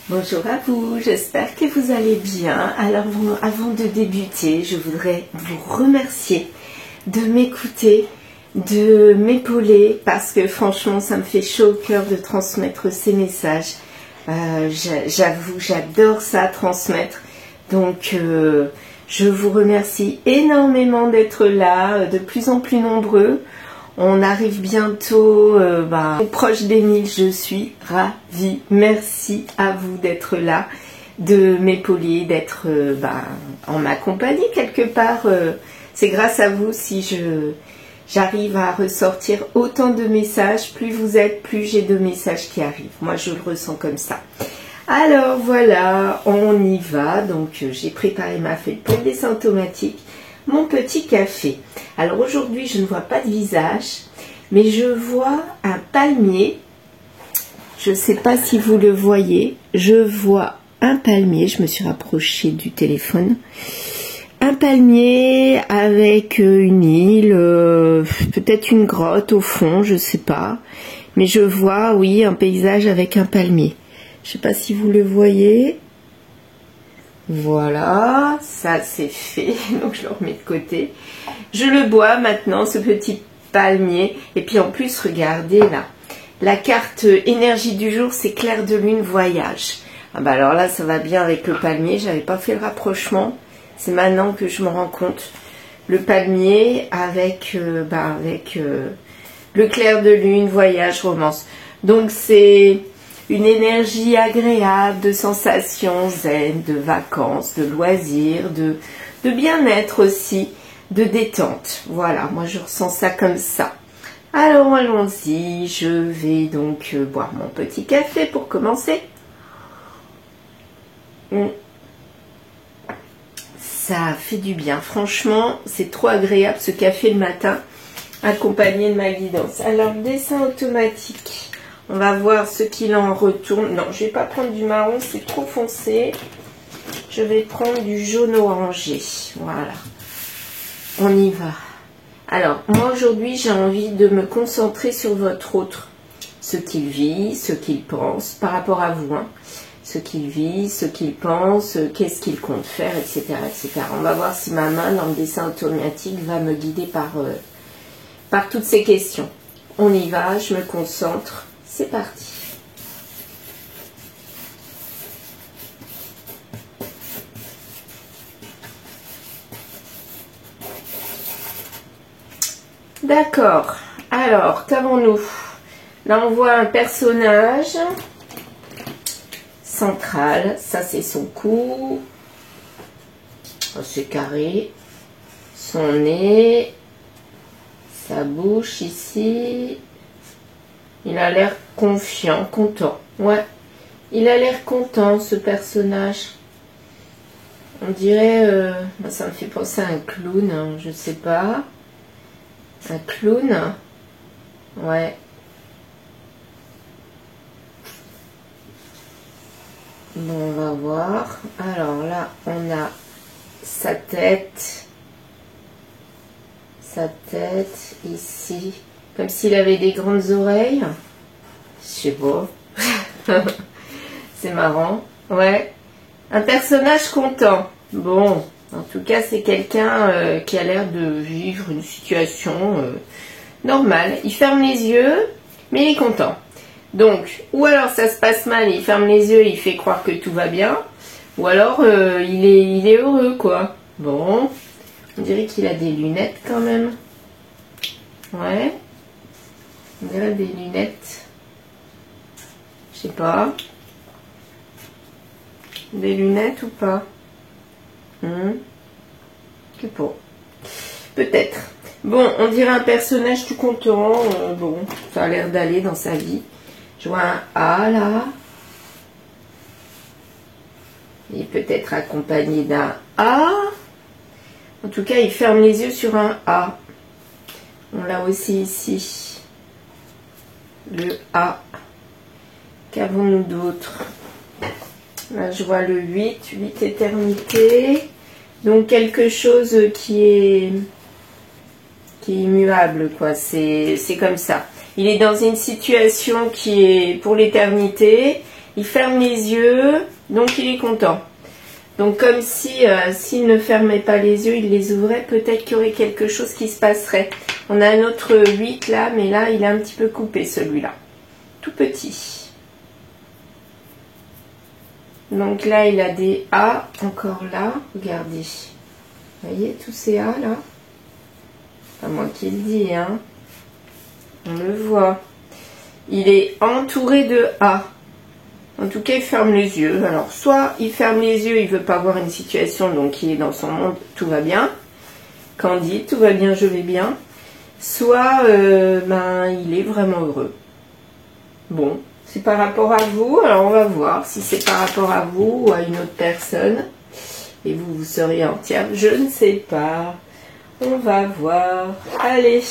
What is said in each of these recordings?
Bonjour à vous, j'espère que vous allez bien. Alors avant de débuter, je voudrais vous remercier de m'écouter, de m'épauler, parce que franchement ça me fait chaud au cœur de transmettre ces messages. J'avoue, j'adore ça, transmettre. Donc je vous remercie énormément d'être là, de plus en plus nombreux. On arrive bientôt proche des 1000, je suis ravie. Merci à vous d'être là, de m'épauler, d'être en ma compagnie quelque part. C'est grâce à vous si j'arrive à ressortir autant de messages. Plus vous êtes, plus j'ai de messages qui arrivent. Moi, je le ressens comme ça. Alors voilà, on y va. Donc j'ai préparé ma feuille pour le dessin automatique. Mon petit café. Alors aujourd'hui, je ne vois pas de visage, mais je vois un palmier. Je ne sais pas si vous le voyez. Je vois un palmier. Je me suis rapprochée du téléphone. Un palmier avec une île, peut-être une grotte au fond, je ne sais pas. Mais je vois, oui, un paysage avec un palmier. Je ne sais pas si vous le voyez. Voilà, ça c'est fait, donc je le remets de côté. Je le bois maintenant, ce petit palmier. Et puis en plus, regardez là, la carte énergie du jour, c'est clair de lune voyage. Ah bah alors là, ça va bien avec le palmier, j'avais pas fait le rapprochement. C'est maintenant que je me rends compte. Le palmier avec, le clair de lune, voyage, romance. Donc c'est une énergie agréable, de sensations zen, de vacances, de loisirs, de bien-être aussi, de détente. Voilà, moi je ressens ça comme ça. Alors allons-y, je vais donc boire mon petit café pour commencer. Ça fait du bien, franchement, c'est trop agréable ce café le matin, accompagné de ma guidance. Alors, dessin automatique. On va voir ce qu'il en retourne. Non, je ne vais pas prendre du marron, c'est trop foncé. Je vais prendre du jaune orangé. Voilà. On y va. Alors, moi aujourd'hui, j'ai envie de me concentrer sur votre autre. Ce qu'il vit, ce qu'il pense, par rapport à vous. Hein. Ce qu'il vit, ce qu'il pense, qu'est-ce qu'il compte faire, etc., etc. On va voir si ma main, dans le dessin automatique, va me guider par toutes ces questions. On y va, je me concentre. C'est parti. D'accord. Alors, qu'avons-nous? Là, on voit un personnage central. Ça, c'est son cou. C'est carré. Son nez. Sa bouche ici. Il a l'air confiant, content. Ouais, il a l'air content, ce personnage. On dirait... ça me fait penser à un clown, hein, je sais pas. Un clown. Ouais. Bon, on va voir. Alors là, on a sa tête. Sa tête, ici. Comme s'il avait des grandes oreilles. Je sais pas. C'est marrant. Ouais. Un personnage content. Bon. En tout cas, c'est quelqu'un qui a l'air de vivre une situation normale. Il ferme les yeux, mais il est content. Donc, ou alors ça se passe mal, il ferme les yeux, il fait croire que tout va bien. Ou alors, il est heureux, quoi. Bon. On dirait qu'il a des lunettes quand même. Ouais. On dirait des lunettes. Je sais pas. Des lunettes ou pas? Que pas. Peut-être. Bon, on dirait un personnage tout content. Bon, ça a l'air d'aller dans sa vie. Je vois un A là. Il est peut-être accompagné d'un A. En tout cas, il ferme les yeux sur un A. On l'a aussi ici. Le A. Qu'avons-nous d'autre? Là, je vois le 8. 8 éternités. Donc, quelque chose qui est immuable, quoi. C'est comme ça. Il est dans une situation qui est pour l'éternité. Il ferme les yeux, donc il est content. Donc comme si s'il ne fermait pas les yeux, il les ouvrait, peut-être qu'il y aurait quelque chose qui se passerait. On a un autre 8 là, mais là il est un petit peu coupé celui-là. Tout petit. Donc là il a des A encore là, regardez. Vous voyez tous ces A là? Pas moi qui le dis, hein. On le voit. Il est entouré de A. En tout cas, il ferme les yeux. Alors, soit il ferme les yeux, il veut pas voir une situation, donc il est dans son monde, tout va bien. Candide, tout va bien, je vais bien. Soit, il est vraiment heureux. Bon, c'est par rapport à vous. Alors, on va voir si c'est par rapport à vous ou à une autre personne. Et vous, vous serez entière. Je ne sais pas. On va voir. Allez,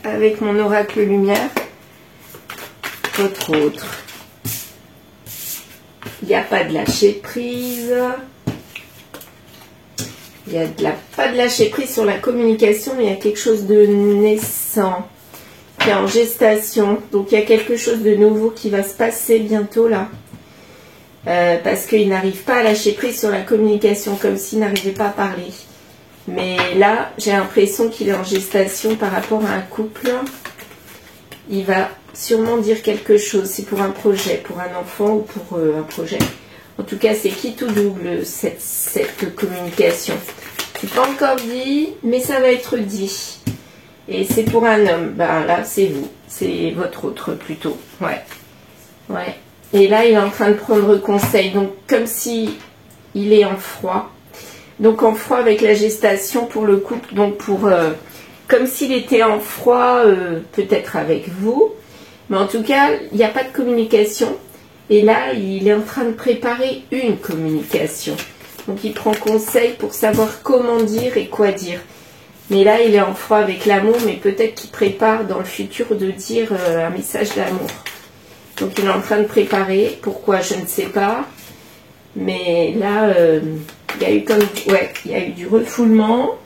avec mon oracle lumière. Votre autre. Il n'y a pas de lâcher prise. Il n'y a pas de lâcher prise sur la communication, mais il y a quelque chose de naissant, qui est en gestation. Donc il y a quelque chose de nouveau qui va se passer bientôt là. Parce qu'il n'arrive pas à lâcher prise sur la communication, comme s'il n'arrivait pas à parler. Mais là, j'ai l'impression qu'il est en gestation par rapport à un couple. Il va sûrement dire quelque chose. C'est pour un projet, pour un enfant ou pour un projet. En tout cas, c'est qui tout double cette communication. C'est pas encore dit, mais ça va être dit. Et c'est pour un homme. Ben là, c'est vous. C'est votre autre plutôt. Ouais. Ouais. Et là, il est en train de prendre conseil. Donc, comme si il est en froid. Donc, en froid avec la gestation pour le couple. Donc, pour... comme s'il était en froid, peut-être avec vous. Mais en tout cas, il n'y a pas de communication. Et là, il est en train de préparer une communication. Donc, il prend conseil pour savoir comment dire et quoi dire. Mais là, il est en froid avec l'amour, mais peut-être qu'il prépare dans le futur de dire un message d'amour. Donc, il est en train de préparer. Pourquoi, je ne sais pas. Mais là, il y a eu comme... Ouais, il y a eu du refoulement.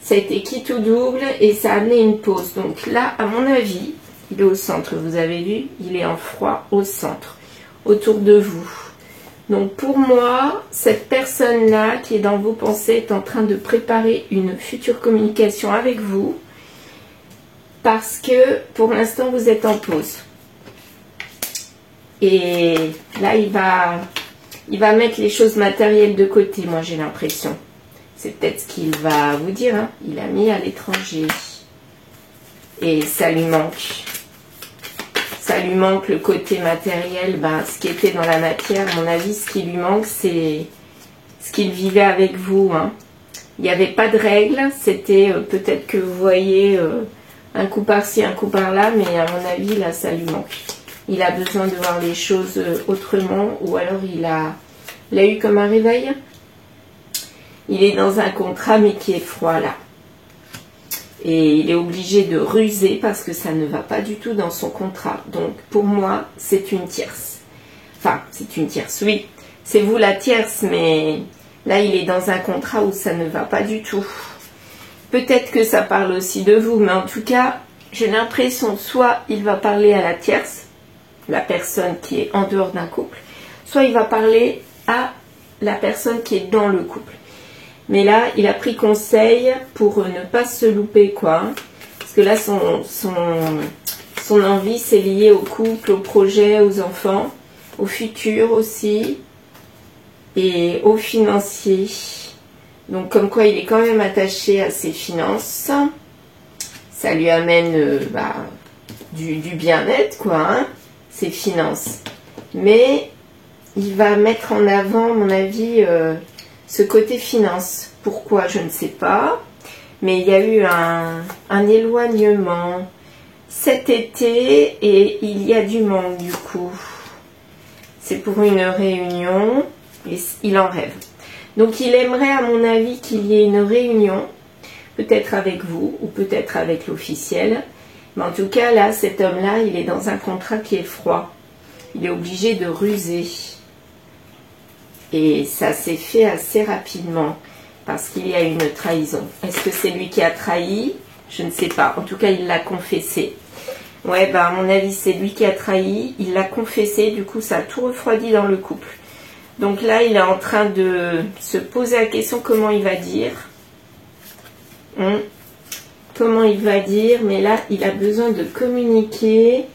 Ça a été quitte ou double et ça a amené une pause. Donc là, à mon avis, il est au centre. Vous avez vu, il est en froid au centre, autour de vous. Donc pour moi, cette personne-là qui est dans vos pensées est en train de préparer une future communication avec vous. Parce que pour l'instant, vous êtes en pause. Et là, il va mettre les choses matérielles de côté, moi j'ai l'impression. C'est peut-être ce qu'il va vous dire. Hein. Il a mis à l'étranger. Et ça lui manque. Ça lui manque le côté matériel. Ben, ce qui était dans la matière, à mon avis, ce qui lui manque, c'est ce qu'il vivait avec vous. Hein. Il n'y avait pas de règles. C'était peut-être que vous voyez un coup par-ci, un coup par-là. Mais à mon avis, là, ça lui manque. Il a besoin de voir les choses autrement. Ou alors, il a eu comme un réveil. Il est dans un contrat mais qui est froid là. Et il est obligé de ruser parce que ça ne va pas du tout dans son contrat. Donc pour moi, c'est une tierce. Enfin, c'est une tierce, oui. C'est vous la tierce, mais là, il est dans un contrat où ça ne va pas du tout. Peut-être que ça parle aussi de vous, mais en tout cas, j'ai l'impression soit il va parler à la tierce, la personne qui est en dehors d'un couple, soit il va parler à la personne qui est dans le couple. Mais là, il a pris conseil pour ne pas se louper, quoi. Parce que là, son envie, c'est lié au couple, au projet, aux enfants, au futur aussi, et aux financiers. Donc, comme quoi, il est quand même attaché à ses finances. Ça lui amène du bien-être, quoi, hein, ses finances. Mais il va mettre en avant, à mon avis... ce côté finance, pourquoi je ne sais pas, mais il y a eu un éloignement cet été et il y a du manque du coup. C'est pour une réunion et il en rêve. Donc il aimerait à mon avis qu'il y ait une réunion, peut-être avec vous ou peut-être avec l'officiel. Mais en tout cas là, cet homme-là, il est dans un contrat qui est froid. Il est obligé de ruser. Et ça s'est fait assez rapidement parce qu'il y a une trahison. Est-ce que c'est lui qui a trahi? Je ne sais pas. En tout cas, il l'a confessé. Ouais, bah à mon avis, c'est lui qui a trahi. Il l'a confessé, du coup, ça a tout refroidi dans le couple. Donc là, il est en train de se poser la question comment il va dire. Comment il va dire, mais là, il a besoin de communiquer.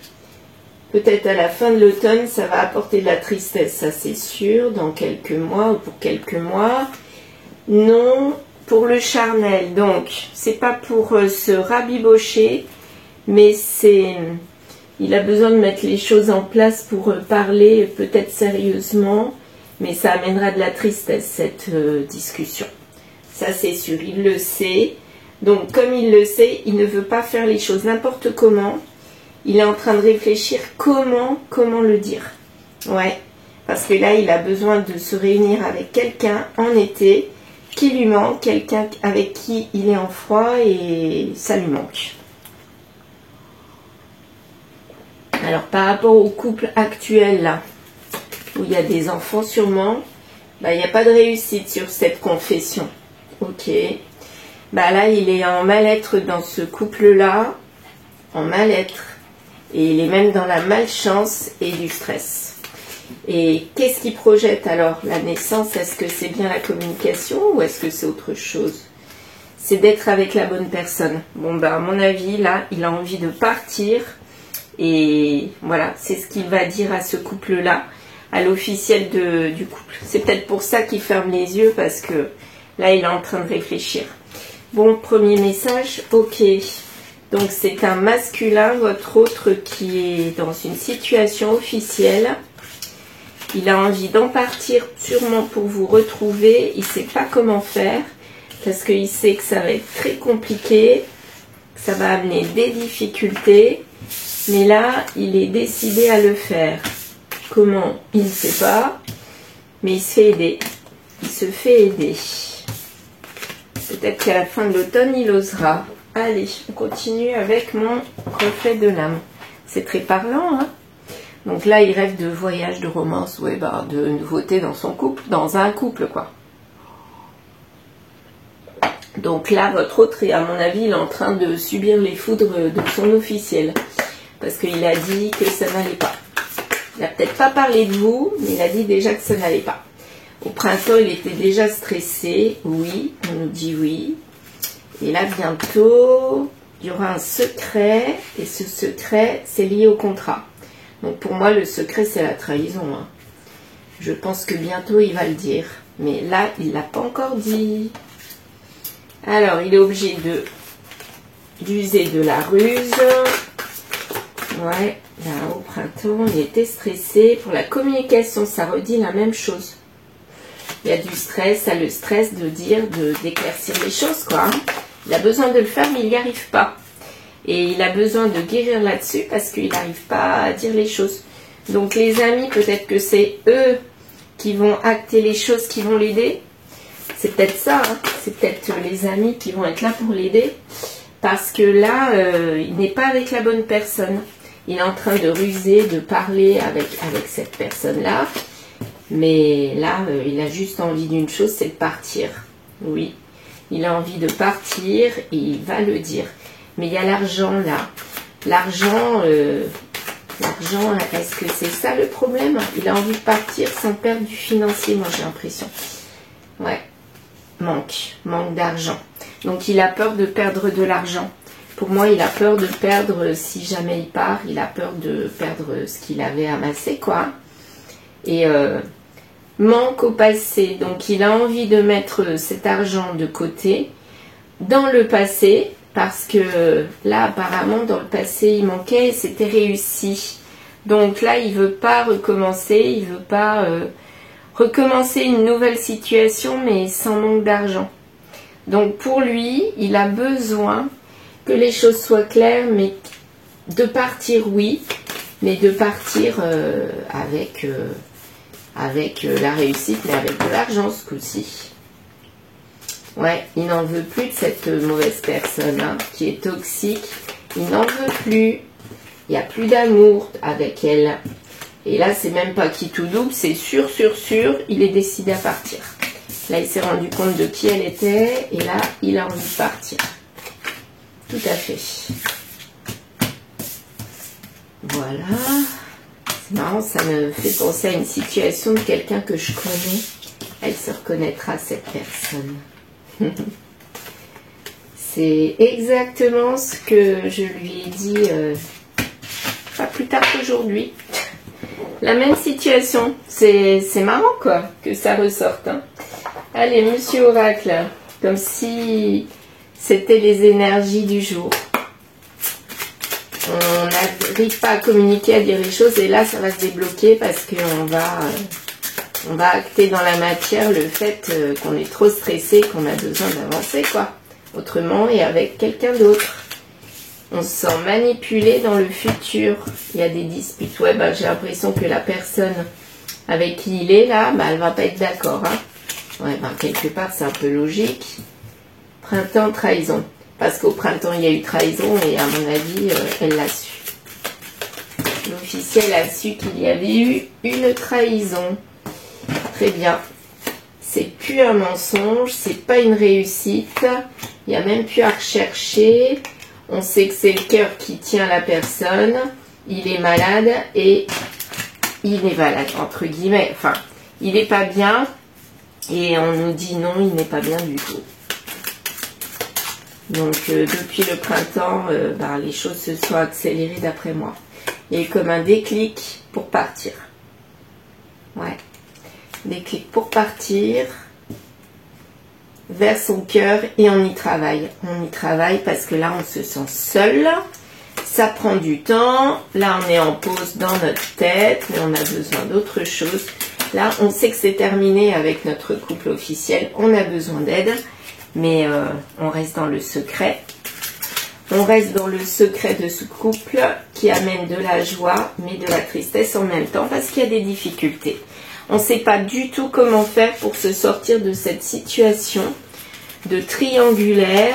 Peut-être à la fin de l'automne, ça va apporter de la tristesse, ça c'est sûr, dans quelques mois ou pour quelques mois. Non, pour le charnel, donc, c'est pas pour se rabibocher, mais c'est... Il a besoin de mettre les choses en place pour parler peut-être sérieusement, mais ça amènera de la tristesse, cette discussion. Ça c'est sûr, il le sait. Donc, comme il le sait, il ne veut pas faire les choses n'importe comment. Il est en train de réfléchir comment le dire. Ouais, parce que là, il a besoin de se réunir avec quelqu'un en été qui lui manque, quelqu'un avec qui il est en froid et ça lui manque. Alors, par rapport au couple actuel, là, où il y a des enfants sûrement, bah, il n'y a pas de réussite sur cette confession. Ok. Bah là, il est en mal-être dans ce couple-là, en mal-être. Et il est même dans la malchance et du stress. Et qu'est-ce qu'il projette alors? La naissance, est-ce que c'est bien la communication ou est-ce que c'est autre chose? C'est d'être avec la bonne personne. Bon, ben, à mon avis, là, il a envie de partir. Et voilà, c'est ce qu'il va dire à ce couple-là, à l'officiel du couple. C'est peut-être pour ça qu'il ferme les yeux parce que là, il est en train de réfléchir. Bon, premier message, ok. Donc, c'est un masculin, votre autre, qui est dans une situation officielle. Il a envie d'en partir sûrement pour vous retrouver. Il ne sait pas comment faire parce qu'il sait que ça va être très compliqué, que ça va amener des difficultés. Mais là, il est décidé à le faire. Comment? Il ne sait pas, mais il se fait aider. Il se fait aider. Peut-être qu'à la fin de l'automne, il osera. Allez, on continue avec mon reflet de l'âme. C'est très parlant, hein? Donc là, il rêve de voyage, de romance, ouais, bah, de nouveautés dans son couple, dans un couple, quoi. Donc là, votre autre, à mon avis, il est en train de subir les foudres de son officiel. Parce qu'il a dit que ça n'allait pas. Il n'a peut-être pas parlé de vous, mais il a dit déjà que ça n'allait pas. Au printemps, il était déjà stressé. Oui, on nous dit oui. Et là, bientôt, il y aura un secret. Et ce secret, c'est lié au contrat. Donc pour moi, le secret, c'est la trahison. Hein. Je pense que bientôt, il va le dire. Mais là, il ne l'a pas encore dit. Alors, il est obligé d'user de la ruse. Ouais, là, au printemps, il était stressé. Pour la communication, ça redit la même chose. Il y a du stress, ça le stress de dire, d'éclaircir les choses, quoi. Il a besoin de le faire, mais il n'y arrive pas. Et il a besoin de guérir là-dessus parce qu'il n'arrive pas à dire les choses. Donc les amis, peut-être que c'est eux qui vont acter les choses, qui vont l'aider. C'est peut-être ça, hein. C'est peut-être les amis qui vont être là pour l'aider. Parce que là, il n'est pas avec la bonne personne. Il est en train de ruser, de parler avec cette personne-là. Mais là, il a juste envie d'une chose, c'est de partir. Oui, il a envie de partir et il va le dire. Mais il y a l'argent là. L'argent, est-ce que c'est ça le problème? Il a envie de partir sans perdre du financier, moi j'ai l'impression. Ouais, manque d'argent. Donc il a peur de perdre de l'argent. Pour moi, il a peur de perdre, si jamais il part, il a peur de perdre ce qu'il avait amassé, quoi. Et manque au passé. Donc il a envie de mettre cet argent de côté dans le passé. Parce que là, apparemment, dans le passé, il manquait et c'était réussi. Donc là, il ne veut pas recommencer. Il ne veut pas recommencer une nouvelle situation, mais sans manque d'argent. Donc pour lui, il a besoin que les choses soient claires, mais de partir, oui. Mais de partir avec la réussite, mais avec de l'argent ce coup-ci. Ouais, il n'en veut plus de cette mauvaise personne hein, qui est toxique. Il n'en veut plus. Il n'y a plus d'amour avec elle. Et là, c'est même pas qui tout double, c'est sûr, il est décidé à partir. Là, il s'est rendu compte de qui elle était. Et là, il a envie de partir. Tout à fait. Voilà. C'est marrant, ça me fait penser à une situation de quelqu'un que je connais. Elle se reconnaîtra, cette personne. C'est exactement ce que je lui ai dit pas plus tard qu'aujourd'hui. La même situation. C'est marrant, quoi, que ça ressorte. Hein. Allez, Monsieur Oracle, comme si c'était les énergies du jour. On n'arrive pas à communiquer, à dire les choses, et là, ça va se débloquer parce qu'on va acter dans la matière le fait qu'on est trop stressé, qu'on a besoin d'avancer, quoi. Autrement et avec quelqu'un d'autre. On se sent manipulé dans le futur. Il y a des disputes. Ouais, bah, j'ai l'impression que la personne avec qui il est là, bah, elle va pas être d'accord. Hein. Ouais, bah, quelque part, c'est un peu logique. Printemps, trahison. Parce qu'au printemps, il y a eu trahison et à mon avis, elle l'a su. L'officiel a su qu'il y avait eu une trahison. Très bien. C'est plus un mensonge, c'est pas une réussite. Il n'y a même plus à rechercher. On sait que c'est le cœur qui tient la personne. Il est malade et il est malade, entre guillemets. Enfin, il n'est pas bien et on nous dit non, il n'est pas bien du tout. Donc, depuis le printemps, bah, les choses se sont accélérées d'après moi. Il y a eu comme un déclic pour partir. Ouais. Déclic pour partir vers son cœur et on y travaille. On y travaille parce que là, on se sent seul. Ça prend du temps. Là, on est en pause dans notre tête, mais on a besoin d'autre chose. Là, on sait que c'est terminé avec notre couple officiel. On a besoin d'aide, mais on reste dans le secret. On reste dans le secret de ce couple qui amène de la joie, mais de la tristesse en même temps parce qu'il y a des difficultés. On ne sait pas du tout comment faire pour se sortir de cette situation de triangulaire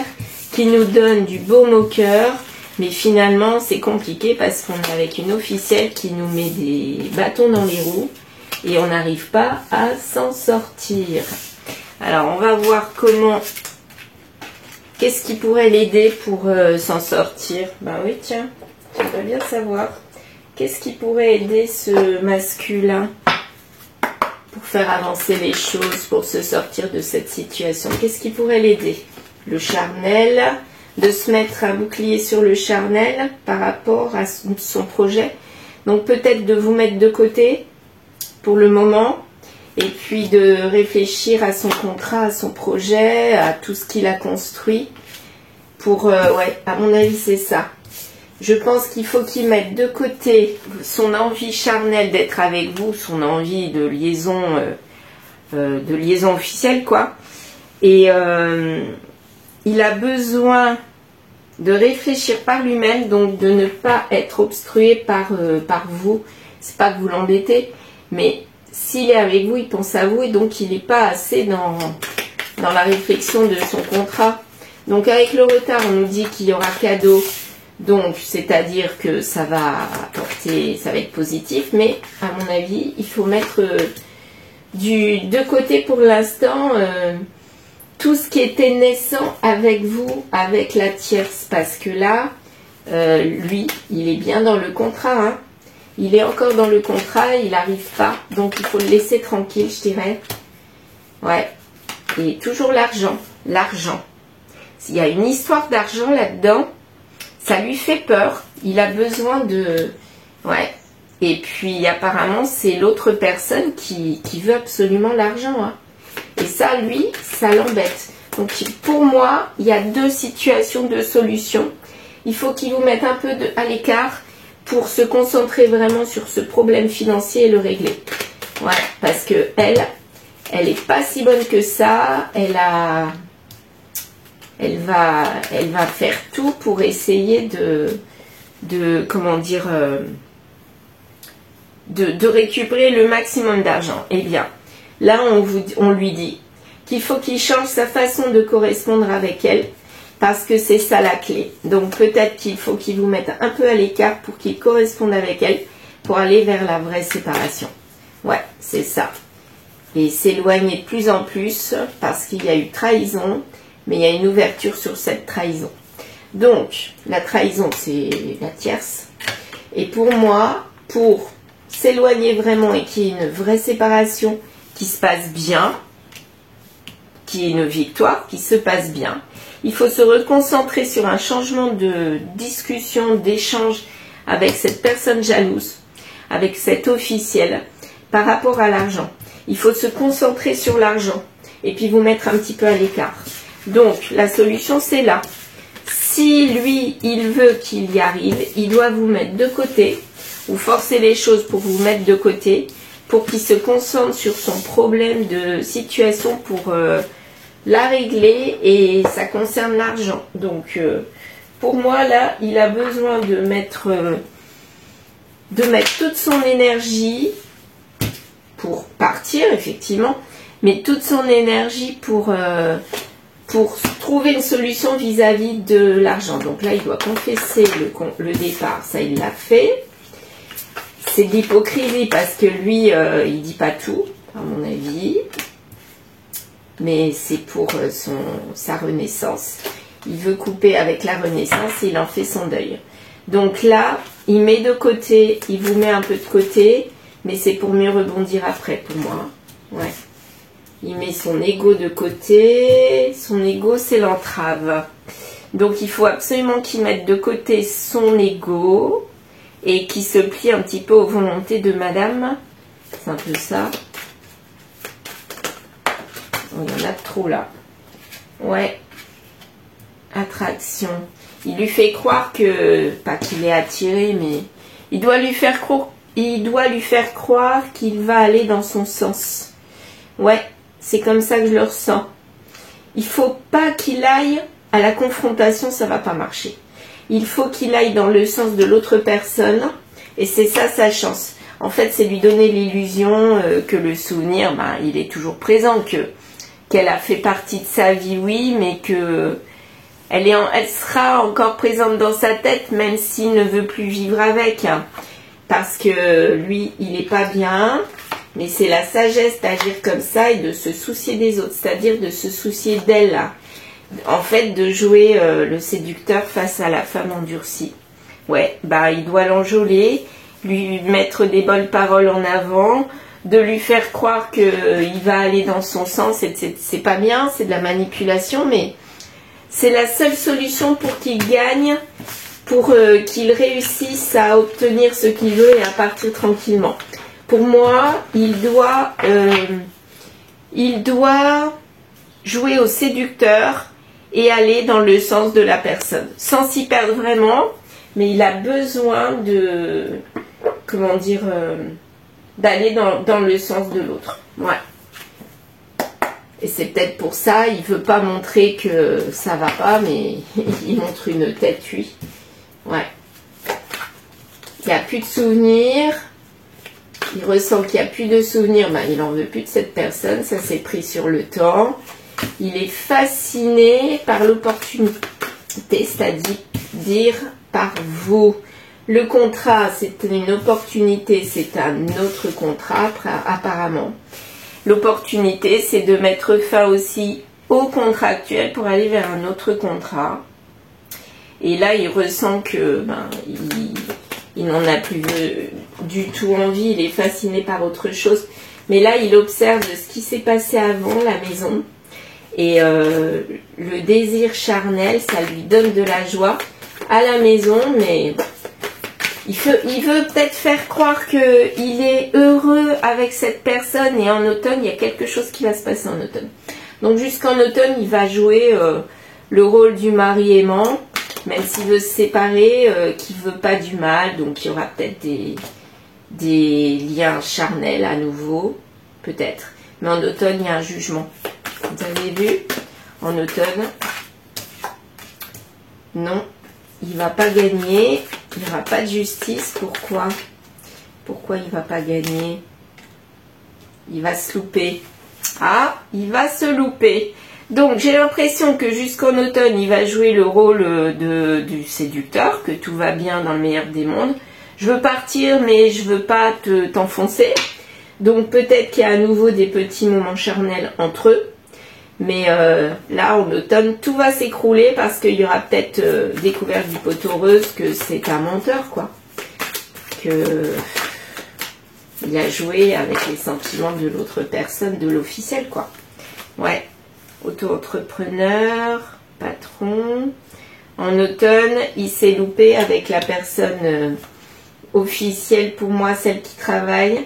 qui nous donne du baume au cœur. Mais finalement, c'est compliqué parce qu'on est avec une officielle qui nous met des bâtons dans les roues et on n'arrive pas à s'en sortir. Alors, on va voir comment... Qu'est-ce qui pourrait l'aider pour s'en sortir? Ben oui, tiens, j'aimerais bien savoir. Qu'est-ce qui pourrait aider ce masculin pour faire avancer les choses, pour se sortir de cette situation? Qu'est-ce qui pourrait l'aider? Le charnel, de se mettre un bouclier sur le charnel par rapport à son projet. Donc peut-être de vous mettre de côté pour le moment et puis de réfléchir à son contrat, à son projet, à tout ce qu'il a construit. Pour, ouais, à mon avis, c'est ça. Je pense qu'il faut qu'il mette de côté son envie charnelle d'être avec vous, son envie de liaison officielle, quoi. Et il a besoin de réfléchir par lui-même, donc de ne pas être obstrué par vous. C'est pas que vous l'embêtez, mais s'il est avec vous, il pense à vous et donc il n'est pas assez dans la réflexion de son contrat. Donc avec le retard, on nous dit qu'il y aura cadeau. Donc, c'est-à-dire que ça va apporter, ça va être positif, mais à mon avis, il faut mettre de côté pour l'instant tout ce qui était naissant avec vous, avec la tierce, parce que là, lui, il est bien dans le contrat, hein. Il est encore dans le contrat, il n'arrive pas, donc il faut le laisser tranquille, je dirais. Ouais, et toujours l'argent, l'argent. S'il y a une histoire d'argent là-dedans, ça lui fait peur, il a besoin de... Ouais, et puis apparemment c'est l'autre personne qui veut absolument l'argent. Hein. Et ça, lui, ça l'embête. Donc pour moi, il y a deux situations, deux solutions. Il faut qu'il vous mette un peu à l'écart pour se concentrer vraiment sur ce problème financier et le régler. Ouais, parce que elle est pas si bonne que ça, elle va faire tout pour essayer comment dire, de récupérer le maximum d'argent. Eh bien, là, on lui dit qu'il faut qu'il change sa façon de correspondre avec elle, parce que c'est ça la clé. Donc, peut-être qu'il faut qu'il vous mette un peu à l'écart pour qu'il corresponde avec elle, pour aller vers la vraie séparation. Ouais, c'est ça. Et s'éloigner de plus en plus, parce qu'il y a eu trahison, mais il y a une ouverture sur cette trahison. Donc, la trahison, c'est la tierce. Et pour moi, pour s'éloigner vraiment et qu'il y ait une vraie séparation qui se passe bien, qui est une victoire, qui se passe bien, il faut se reconcentrer sur un changement de discussion, d'échange avec cette personne jalouse, avec cet officiel, par rapport à l'argent. Il faut se concentrer sur l'argent et puis vous mettre un petit peu à l'écart. Donc, la solution, c'est là. Si lui, il veut qu'il y arrive, il doit vous mettre de côté ou forcer les choses pour vous mettre de côté pour qu'il se concentre sur son problème de situation pour la régler et ça concerne l'argent. Donc, pour moi, là, il a besoin de mettre toute son énergie pour partir, effectivement, mais toute son énergie pour trouver une solution vis-à-vis de l'argent. Donc là, il doit confesser le départ, ça il l'a fait. C'est de l'hypocrisie parce que lui, il dit pas tout, à mon avis. Mais c'est pour sa renaissance. Il veut couper avec la renaissance et il en fait son deuil. Donc là, il met de côté, il vous met un peu de côté, mais c'est pour mieux rebondir après pour moi. Ouais. Il met son ego de côté. Son ego, c'est l'entrave. Donc il faut absolument qu'il mette de côté son ego et qu'il se plie un petit peu aux volontés de madame. C'est un peu ça. Oh, il y en a trop là. Ouais. Attraction. Il lui fait croire que, pas qu'il est attiré, mais il doit lui faire croire qu'il va aller dans son sens. Ouais, c'est comme ça que je le ressens. Il faut pas qu'il aille à la confrontation, ça va pas marcher. Il faut qu'il aille dans le sens de l'autre personne, et c'est ça sa chance. En fait, c'est lui donner l'illusion que le souvenir, il est toujours présent, qu'elle a fait partie de sa vie, oui, mais que elle sera encore présente dans sa tête, même s'il ne veut plus vivre avec. Parce que lui, il n'est pas bien. Mais c'est la sagesse d'agir comme ça et de se soucier des autres. C'est-à-dire de se soucier d'elle. En fait, de jouer le séducteur face à la femme endurcie. Ouais, il doit l'enjôler, lui mettre des bonnes paroles en avant, de lui faire croire qu'il va aller dans son sens. C'est pas bien, c'est de la manipulation, mais c'est la seule solution pour qu'il gagne, pour qu'il réussisse à obtenir ce qu'il veut et à partir tranquillement. Pour moi, il doit jouer au séducteur et aller dans le sens de la personne, sans s'y perdre vraiment, mais il a besoin de, d'aller dans le sens de l'autre. Ouais. Et c'est peut-être pour ça, il veut pas montrer que ça va pas, mais il montre une tête, lui. Ouais. Il n'y a plus de souvenirs. Il ressent qu'il n'y a plus de souvenirs. Il n'en veut plus de cette personne. Ça s'est pris sur le temps. Il est fasciné par l'opportunité, c'est-à-dire par vous. Le contrat, c'est une opportunité, c'est un autre contrat, apparemment. L'opportunité, c'est de mettre fin aussi au contrat actuel pour aller vers un autre contrat. Et là, il ressent que il n'en a plus du tout envie, il est fasciné par autre chose. Mais là, il observe ce qui s'est passé avant la maison. Et le désir charnel, ça lui donne de la joie à la maison, mais il veut peut-être faire croire qu'il est heureux avec cette personne, et en automne, il y a quelque chose qui va se passer en automne. Donc jusqu'en automne, il va jouer le rôle du mari aimant, même s'il veut se séparer, qu'il ne veut pas du mal, donc il y aura peut-être des liens charnels à nouveau, peut-être. Mais en automne, il y a un jugement. Vous avez vu? En automne, non, il ne va pas gagner. Il n'y aura pas de justice. Pourquoi? Pourquoi il ne va pas gagner? Il va se louper. Ah, il va se louper. Donc, j'ai l'impression que jusqu'en automne, il va jouer le rôle du séducteur, que tout va bien dans le meilleur des mondes. Je veux partir, mais je veux pas t'enfoncer. Donc, peut-être qu'il y a à nouveau des petits moments charnels entre eux. Mais là, en automne, tout va s'écrouler parce qu'il y aura peut-être découvert d'hypothèse que c'est un menteur, quoi. que il a joué avec les sentiments de l'autre personne, de l'officiel, quoi. Ouais. Auto-entrepreneur, patron. En automne, il s'est loupé avec la personne officielle, pour moi, celle qui travaille.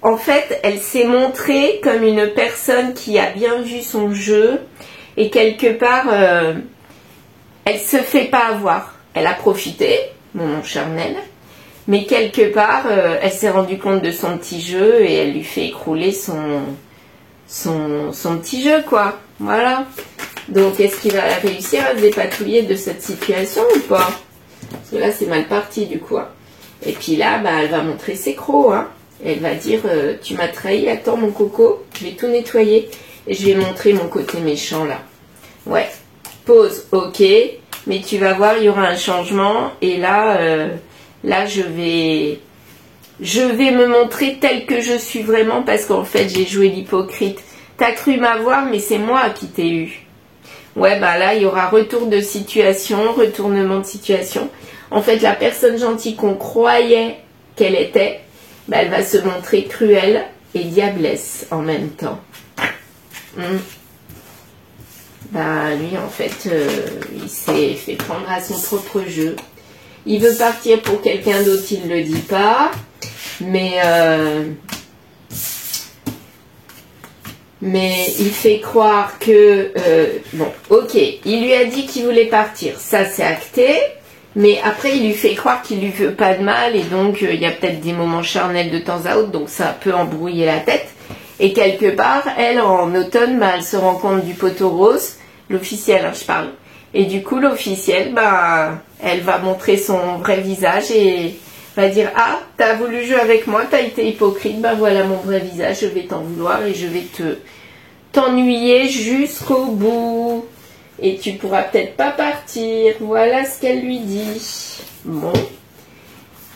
En fait, elle s'est montrée comme une personne qui a bien vu son jeu et quelque part, elle se fait pas avoir. Elle a profité, moment charnel, mais quelque part, elle s'est rendue compte de son petit jeu et elle lui fait écrouler son petit jeu, quoi. Voilà. Donc, est-ce qu'il va réussir à se dépatouiller de cette situation ou pas? Parce que là, c'est mal parti, du coup. Et puis là, bah, elle va montrer ses crocs, hein. Elle va dire, tu m'as trahi, attends mon coco, je vais tout nettoyer et je vais montrer mon côté méchant là. Ouais, pause, ok, mais tu vas voir, il y aura un changement et là, là je vais me montrer tel que je suis vraiment parce qu'en fait j'ai joué l'hypocrite. T'as cru m'avoir, mais c'est moi qui t'ai eu. Ouais, bah là il y aura retour de situation, retournement de situation. En fait, la personne gentille qu'on croyait qu'elle était, bah, elle va se montrer cruelle et diablesse en même temps. Bah, lui, en fait, il s'est fait prendre à son propre jeu. Il veut partir pour quelqu'un d'autre, il ne le dit pas. Mais il fait croire que... bon, ok, il lui a dit qu'il voulait partir. Ça, c'est acté. Mais après, il lui fait croire qu'il lui veut pas de mal et donc il y a peut-être des moments charnels de temps à autre, donc ça peut embrouiller la tête. Et quelque part, elle, en automne, bah, elle se rend compte du poteau rose, l'officiel, hein, je parle. Et du coup, l'officiel, bah, elle va montrer son vrai visage et va dire, ah, t'as voulu jouer avec moi, t'as été hypocrite, bah voilà mon vrai visage, je vais t'en vouloir et je vais t'ennuyer jusqu'au bout. Et tu pourras peut-être pas partir. Voilà ce qu'elle lui dit. Bon.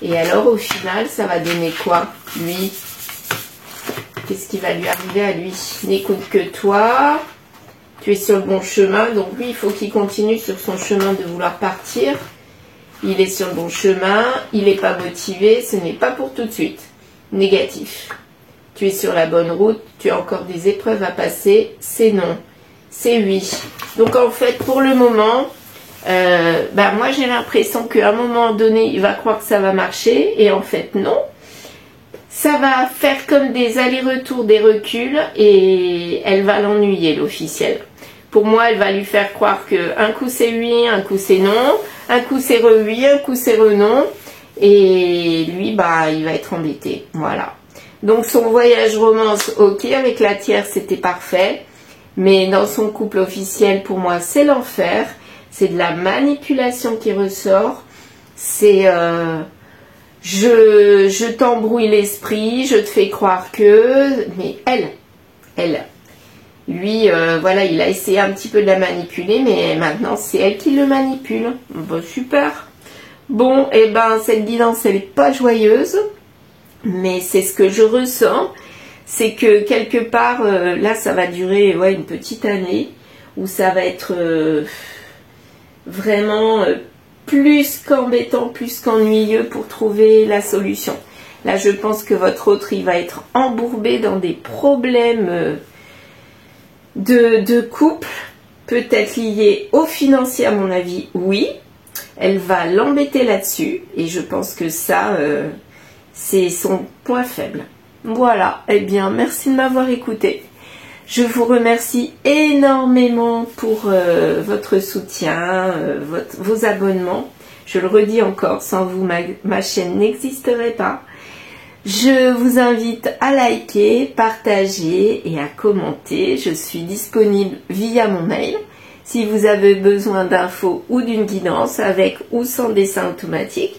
Et alors, au final, ça va donner quoi, lui? Qu'est-ce qui va lui arriver à lui? N'écoute que toi. Tu es sur le bon chemin. Donc, lui, il faut qu'il continue sur son chemin de vouloir partir. Il est sur le bon chemin. Il n'est pas motivé. Ce n'est pas pour tout de suite. Négatif. Tu es sur la bonne route. Tu as encore des épreuves à passer. C'est non. C'est oui. Donc en fait, pour le moment, bah moi j'ai l'impression qu'à un moment donné, il va croire que ça va marcher. Et en fait, non. Ça va faire comme des allers-retours, des reculs. Et elle va l'ennuyer, l'officiel. Pour moi, elle va lui faire croire que un coup c'est oui, un coup c'est non. Un coup c'est re-oui, un coup c'est re-non. Et lui, bah, il va être embêté. Voilà. Donc son voyage romance, ok. Avec la tierce, c'était parfait. Mais dans son couple officiel, pour moi, c'est l'enfer. C'est de la manipulation qui ressort. C'est je t'embrouille l'esprit, je te fais croire que... Mais elle, lui, voilà, il a essayé un petit peu de la manipuler, mais maintenant, c'est elle qui le manipule. Bon, super. Bon, et ben, cette guidance, elle n'est pas joyeuse, mais c'est ce que je ressens. C'est que quelque part, là ça va durer une petite année, où ça va être vraiment plus qu'embêtant, plus qu'ennuyeux pour trouver la solution. Là je pense que votre autre, il va être embourbé dans des problèmes de couple, peut-être liés au financier à mon avis, oui. Elle va l'embêter là-dessus, et je pense que ça, c'est son point faible. Voilà, eh bien, merci de m'avoir écouté. Je vous remercie énormément pour votre soutien, vos abonnements. Je le redis encore, sans vous, ma chaîne n'existerait pas. Je vous invite à liker, partager et à commenter. Je suis disponible via mon mail. Si vous avez besoin d'infos ou d'une guidance avec ou sans dessin automatique.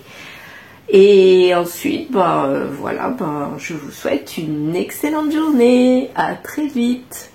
Et ensuite, voilà, je vous souhaite une excellente journée. À très vite.